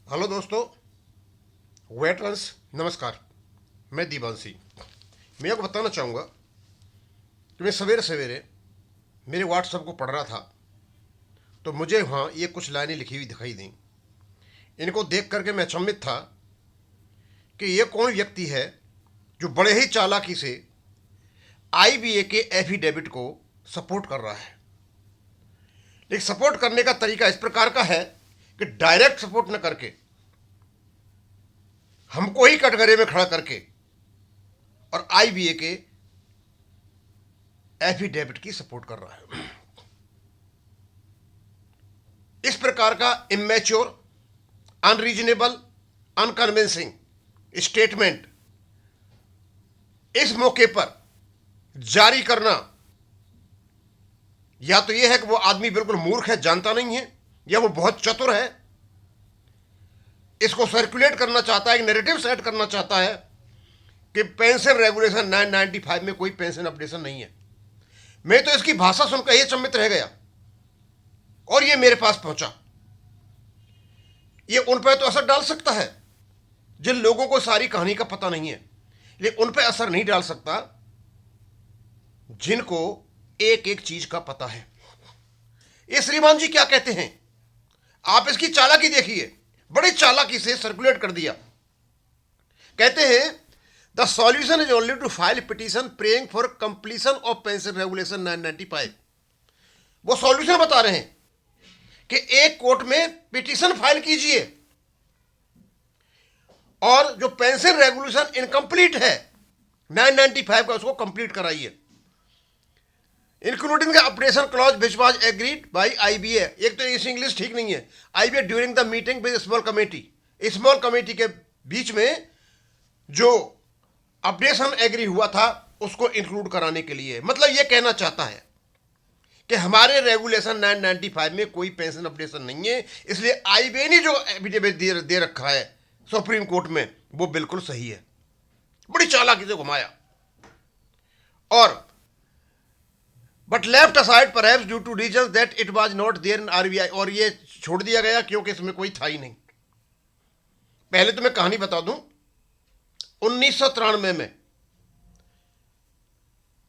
Hello दोस्तों, veterans, नमस्कार। मैं दीवानसी। मैं आपको बताना चाहूँगा कि मैं सवेरे सवेरे मेरे व्हाट्सएप को पढ़ रहा था, तो मुझे वहाँ ये कुछ लाइनें लिखी हुई दिखाई दी। इनको देख करके मैं अचंभित था कि ये कौन व्यक्ति है जो बड़े ही चालाकी से आईबीए के एफिडेविट को सपोर्ट कर रहा है। लेकिन सपोर्ट करने का तरीका इस प्रकार का है कि डायरेक्ट सपोर्ट न करके हमको ही कटघरे में खड़ा करके और आईबीए के एफिडेविट की सपोर्ट कर रहा है। इस प्रकार का इमेच्योर, अनरीजनेबल, अनकन्विंसिंग स्टेटमेंट इस मौके पर जारी करना, या तो यह है कि वो आदमी बिल्कुल मूर्ख है, जानता नहीं है, या वो बहुत चतुर है, इसको सर्कुलेट करना चाहता है, एक नैरेटिव सेट करना चाहता है कि पेंशन रेगुलेशन 995 में कोई पेंशन अपडेशन नहीं है। मैं तो इसकी भाषा सुनकर ये चंबित रह गया और ये मेरे पास पहुंचा। ये उन पर तो असर डाल सकता है जिन लोगों को सारी कहानी का पता नहीं है, लेकिन उन पर असर नहीं डाल सकता जिनको एक एक चीज का पता है। ये श्रीमान जी क्या कहते हैं, आप इसकी चालाकी देखिए। बड़ी चालाकी से सर्कुलेट कर दिया। कहते हैं the solution is only to file petition praying for completion of pension regulation 995। वो सॉल्यूशन बता रहे हैं कि एक कोर्ट में पिटीशन फाइल कीजिए और जो पेंशन रेगुलेशन इनकम्प्लीट है 995 का, उसको कंप्लीट कराइए, including the updation clause which was agreed by IBA. एक तो इस इंग्लिश ठीक नहीं है। IBA during the meeting with small committee, small committee के बीच में जो अपडेशन एग्री हुआ था उसको इंक्लूड कराने के लिए। मतलब ये कहना चाहता है कि हमारे रेगुलेशन 995 में कोई पेंशन अपडेशन नहीं है, इसलिए आईबीए ने जो एफिडेविट दे रखा है सुप्रीम कोर्ट में वो बिल्कुल सही है। बड़ी चालाकी से घुमाया और but left aside perhaps due to reason that it was not there in RBI. और ये छोड़ दिया गया क्योंकि इसमें कोई था ही नहीं। पहले तो मैं कहानी बता दूं, 1993 में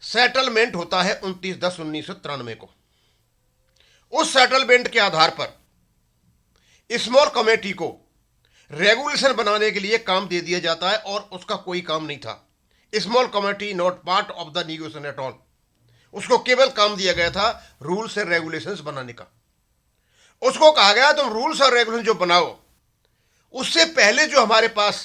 सेटलमेंट होता है 29/10/1993 को। उस सेटलमेंट के आधार पर स्मॉल कमेटी को रेगुलेशन बनाने के लिए काम दे दिया जाता है और उसका कोई काम नहीं था। Small committee not part of the negotiation at all. उसको केवल काम दिया गया था रूल्स एंड रेगुलेशंस बनाने का। उसको कहा गया तुम रूल्स और रेगुलेशन जो बनाओ, उससे पहले जो हमारे पास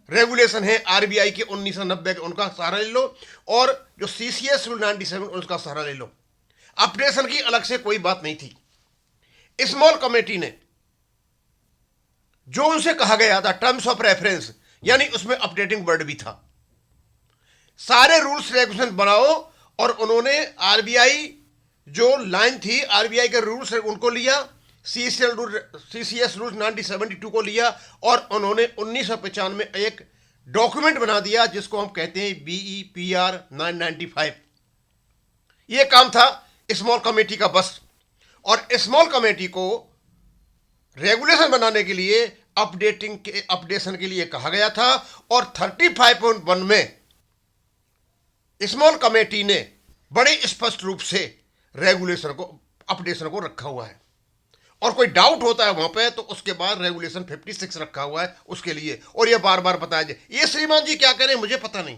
रेगुलेशन है आरबीआई के 1990 के, उनका सहारा ले लो, और जो सीसीएस रूल 97 उसका सहारा ले लो। अपडेशन की अलग से कोई बात नहीं थी। स्मॉल कमेटी ने जो उनसे कहा गया था टर्म्स ऑफ रेफरेंस, यानी उसमें अपडेटिंग वर्ड भी था, सारे रूल्स रेगुलेशन बनाओ, और उन्होंने आरबीआई जो लाइन थी आरबीआई के रूल्स उनको लिया, सीसीएस रूल 1972 को लिया, और उन्होंने 1995 में एक डॉक्यूमेंट बना दिया जिसको हम कहते हैं BEPR 995। ये काम था स्मॉल कमेटी का बस। और स्मॉल कमेटी को रेगुलेशन बनाने के लिए अपडेशन के लिए कहा गया था, और 35.1 में स्मॉल कमेटी ने बड़े स्पष्ट रूप से रेगुलेशन को, अपडेशन को रखा हुआ है। और कोई डाउट होता है वहां पे तो उसके बाद रेगुलेशन 56 रखा हुआ है उसके लिए, और ये बार बार बताया जाए। ये श्रीमान जी क्या करें मुझे पता नहीं,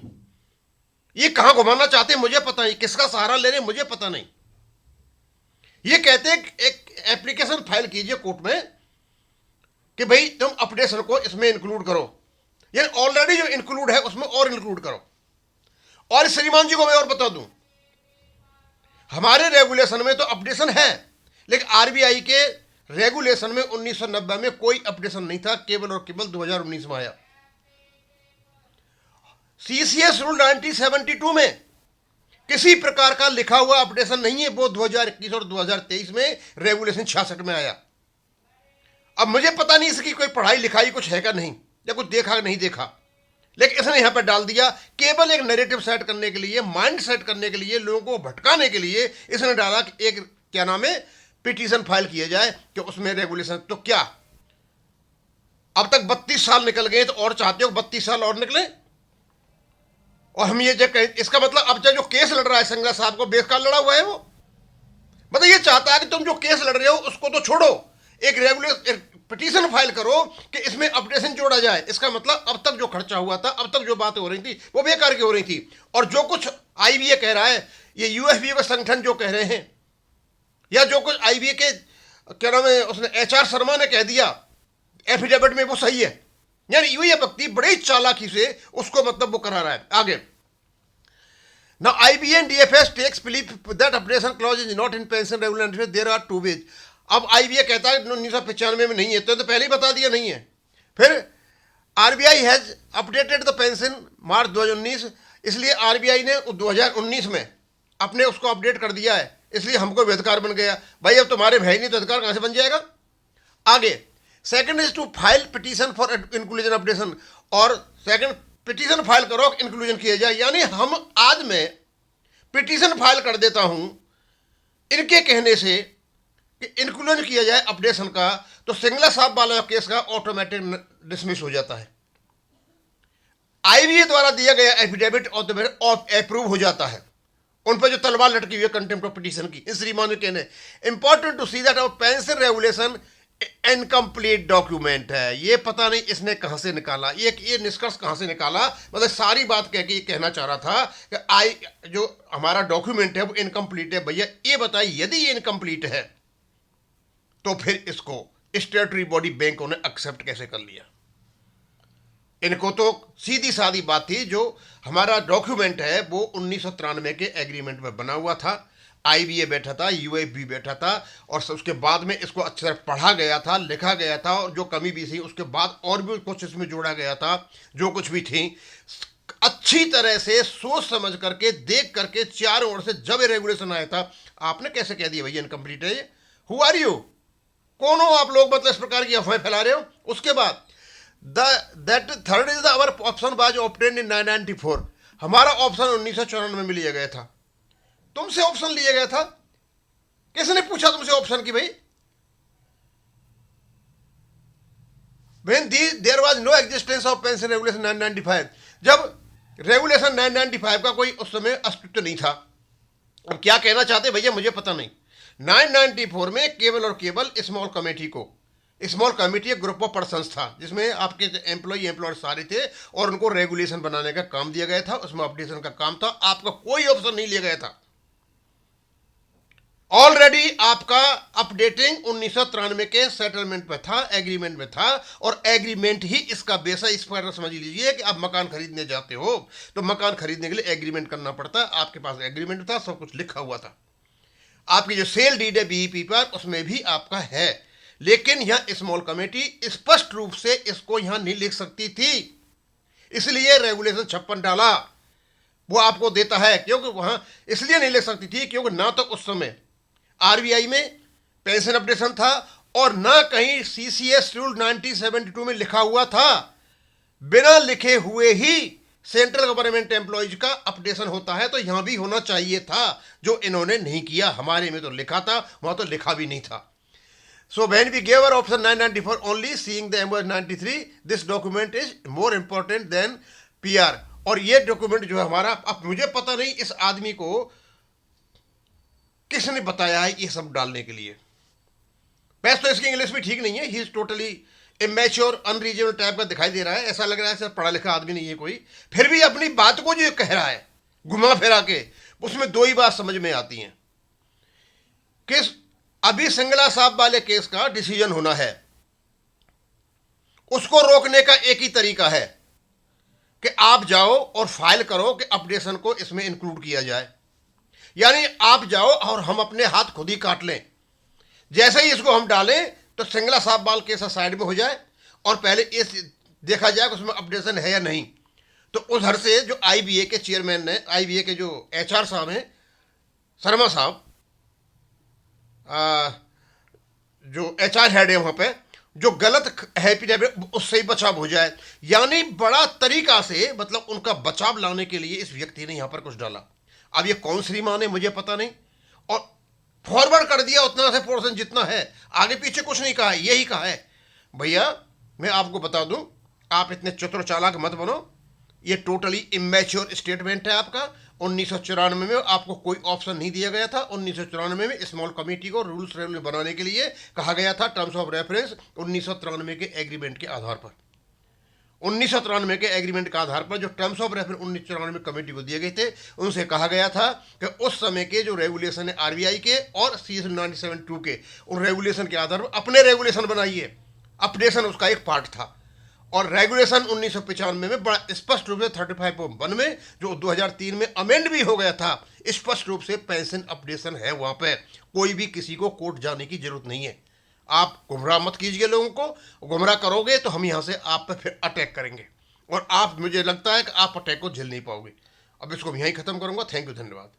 ये कहां घुमाना चाहते हैं मुझे पता नहीं, किसका सहारा ले रहे मुझे पता नहीं। ये कहते हैं एक एप्लीकेशन फाइल कीजिए कोर्ट में कि भाई तुम अपडेशन को इसमें इंक्लूड करो, ये ऑलरेडी जो इंक्लूड है उसमें और इंक्लूड करो। और श्रीमान जी को मैं और बता दूं, हमारे रेगुलेशन में तो अपडेशन है, लेकिन आरबीआई के रेगुलेशन में 1990 में कोई अपडेशन नहीं था, केवल और केवल 2019 में आया। सीसीएस रूल 1972 में किसी प्रकार का लिखा हुआ अपडेशन नहीं है, वो 2021 और 2023 में रेगुलेशन 66 में आया। अब मुझे पता नहीं इसकी कोई पढ़ाई लिखाई कुछ है क्या नहीं, या कुछ देखा नहीं देखा, लेकिन इसने यहां पर डाल दिया केवल एक नैरेटिव सेट करने के लिए, माइंड सेट करने के लिए, लोगों को भटकाने के लिए इसने डाला कि एक क्या नाम है, पिटीशन फाइल किया जाए कि उसमें रेगुलेशन। तो क्या अब तक 32 साल निकल गए, तो और चाहते हो 32 साल और निकले? और हम ये जब इसका मतलब अब जो केस लड़ रहा है सिंगला साहब को, बेकार लड़ा हुआ है वो। मतलब ये चाहता है कि तुम जो केस लड़ रहे हो उसको तो छोड़ो, एक रेगुलर पिटीशन फाइल करो कि इसमें अपडेशन जोड़ा जाए। इसका मतलब अब तक जो खर्चा हुआ था, अब तक जो बातें हो रही थी वो बेकार की हो रही थी। और जो कुछ आईबीए कह रहा है, ये यूएफबीए का संगठन जो कह रहे हैं, या जो कुछ आईबीए के क्या नाम है उसने एचआर शर्मा ने कह दिया एफिडेविट में, वो सही है। यानी ये व्यक्ति बड़ी चालाकी से उसको मतलब वो करा रहा है आगे। Now IBA and DFS takes belief that updation clause is not in pension regulation. There are two ways. अब IBA कहता है 1995 में नहीं है, तो पहले ही बता दिया नहीं है। फिर RBI has updated the pension March 2019, इसलिए RBI ने 2019 में अपने उसको अपडेट कर दिया है, इसलिए हमको भी अधिकार बन गया। भाई अब तुम्हारे भाई नहीं तो अधिकार कहां से बन जाएगा? आगे second is to file petition for inclusion updation, और सेकंड पिटीशन फाइल करो इंक्लूजन किया जाए। यानी हम आज में पिटीशन फाइल कर देता हूं इनके कहने से कि इंक्लूजन किया जाए अपडेशन का, तो सिंगला साहब वाला केस का ऑटोमेटिक डिसमिस हो जाता है। आईबीए द्वारा दिया गया एफिडेविट अप्रूव हो जाता है, उन पर जो तलवार लटकी हुई है कंटेम्प्ट ऑफ पिटीशन की। इस श्रीमान के कहने important to see that our pension regulation incomplete document है। ये पता नहीं इसने कहां से निकाला, ये निष्कर्ष कहां से निकाला। मतलब सारी बात कह के ये कहना चाह रहा था कि जो हमारा डॉक्यूमेंट है वो इनकम्प्लीट है। भैया ये बताइए, यदि ये इनकम्प्लीट है तो फिर इसको स्टेटरी बॉडी बैंकों ने एक्सेप्ट कैसे कर लिया? इनको तो सीधी सादी बात थी, जो हमारा डॉक्यूमेंट है वो 1993 के एग्रीमेंट में बना हुआ था। आईबीए बैठा था, यूएफबी बैठा था, और उसके बाद में इसको अच्छे से पढ़ा गया था, लिखा गया था, और जो कमी भी थी उसके बाद और भी कुछ इसमें जोड़ा गया था। जो कुछ भी थी अच्छी तरह से सोच समझ करके देख करके चारों ओर से जब रेगुलेशन आया था, आपने कैसे कह दिया भैया इनकम्प्लीट है ये? Who are you? कौन हो आप लोग? मतलब इस प्रकार की अफवाहें फैला रहे हो। उसके बाद that third is our option was obtained in 1994। हमारा ऑप्शन 1994 में लिया गया था। तुमसे ऑप्शन लिया गया था? किसने पूछा तुमसे ऑप्शन की भाई? When there was no existence of pension regulation 995, जब रेगुलेशन 995 का कोई उस समय अस्तित्व नहीं था। अब क्या कहना चाहते भैया मुझे पता नहीं। 994 में केवल और केवल स्मॉल कमेटी को, स्मॉल कमेटी एक ग्रुप ऑफ पर्सन था जिसमें आपके एम्प्लॉयर सारे थे, और उनको रेगुलेशन बनाने का काम दिया गया था, उसमें अपडेशन का काम था। आपका कोई ऑप्शन नहीं लिया गया था। ऑलरेडी आपका अपडेटिंग 1993 के सेटलमेंट में था, एग्रीमेंट में था, और एग्रीमेंट ही इसका बेस है। इस पर समझ लीजिए कि आप मकान खरीदने जाते हो तो मकान खरीदने के लिए एग्रीमेंट करना पड़ता है। आपके पास एग्रीमेंट था, सब कुछ लिखा हुआ था। आपकी जो सेल डीड है बीईपी पर, उसमें भी आपका है। लेकिन यहां स्मॉल कमेटी स्पष्ट रूप से इसको यहां नहीं लिख सकती थी, इसलिए रेगुलेशन 56 डाला वो आपको देता है। क्योंकि वहां इसलिए नहीं लिख सकती थी क्योंकि ना तो उस समय आरबीआई में पेंशन अपडेशन था, और ना कहीं सीसीएस रूल 1972 में लिखा हुआ था। बिना लिखे हुए ही सेंट्रल गवर्नमेंट एम्प्लॉयज का अपडेशन होता है, तो यहां भी होना चाहिए था, जो इन्होंने नहीं किया। हमारे में तो लिखा था, वहां तो लिखा भी नहीं था। So when we gave our option 994 only seeing the MOS 93, this document is more important than PR। और ये डॉक्यूमेंट जो है हमारा, अब मुझे पता नहीं इस आदमी को किसने बताया है ये सब डालने के लिए। वैसे तो इसकी इंग्लिश भी ठीक नहीं है, he is totally immature unreasonable type का दिखाई दे रहा है। ऐसा लग रहा है सर पढ़ा लिखा आदमी नहीं है कोई, फिर भी अपनी बात को जो कह रहा है घुमा फिरा के, उसमें दो ही बात समझ में आती हैं कि अभी सिंगला साहब वाले केस का डिसीजन होना है, उसको रोकने का एक ही तरीका है कि आप जाओ और फाइल करो कि अपडेशन को इसमें इंक्लूड किया जाए। यानी आप जाओ और हम अपने हाथ खुद ही काट लें। जैसे ही इसको हम डालें तो सिंगला साहब वाल केस साइड में हो जाए, और पहले इस देखा जाए कि उसमें अपडेशन है या नहीं। तो उधर से जो आईबीए के चेयरमैन ने, आईबीए के जो एचआर साहब हैं शर्मा साहब, जो एचआर हेड है वहां पे, जो गलत है उससे ही बचाव हो जाए। यानी बड़ा तरीका से मतलब उनका बचाव लाने के लिए इस व्यक्ति ने यहां पर कुछ डाला। अब ये कौन श्रीमान है मुझे पता नहीं, और फॉरवर्ड कर दिया उतना से पोर्शन जितना है, आगे पीछे कुछ नहीं कहा है। यही कहा है भैया मैं आपको बता दूं, आप इतने चतुर चालाक मत बनो। ये टोटली इमेच्योर स्टेटमेंट है आपका। 1994 में आपको कोई ऑप्शन नहीं दिया गया था। 1994 में स्मॉल कमेटी को रूल्स रेगुलेशन बनाने के लिए कहा गया था, टर्म्स ऑफ रेफरेंस 1993 के एग्रीमेंट के आधार पर। 1993 के एग्रीमेंट के आधार पर जो टर्म्स ऑफ रेफरेंस 1994 कमेटी को दिए गए थे, उनसे कहा गया था कि उस समय के जो रेगुलेशन है आरबीआई के और सी 972 के, उन रेगुलेशन के आधार पर अपने रेगुलेशन बनाइए। अपडेशन उसका एक पार्ट था। और रेगुलेशन 1995 में बड़ा स्पष्ट रूप से 35(1) में, जो 2003 में अमेंड भी हो गया था, स्पष्ट रूप से पेंशन अपडेशन है। वहां पे कोई भी किसी को कोर्ट जाने की जरूरत नहीं है। आप गुमराह मत कीजिए लोगों को। गुमराह करोगे तो हम यहां से आप पे फिर अटैक करेंगे, और आप, मुझे लगता है कि आप अटैक को झेल नहीं पाओगे। अब इसको यहीं खत्म करूंगा। थैंक यू, धन्यवाद।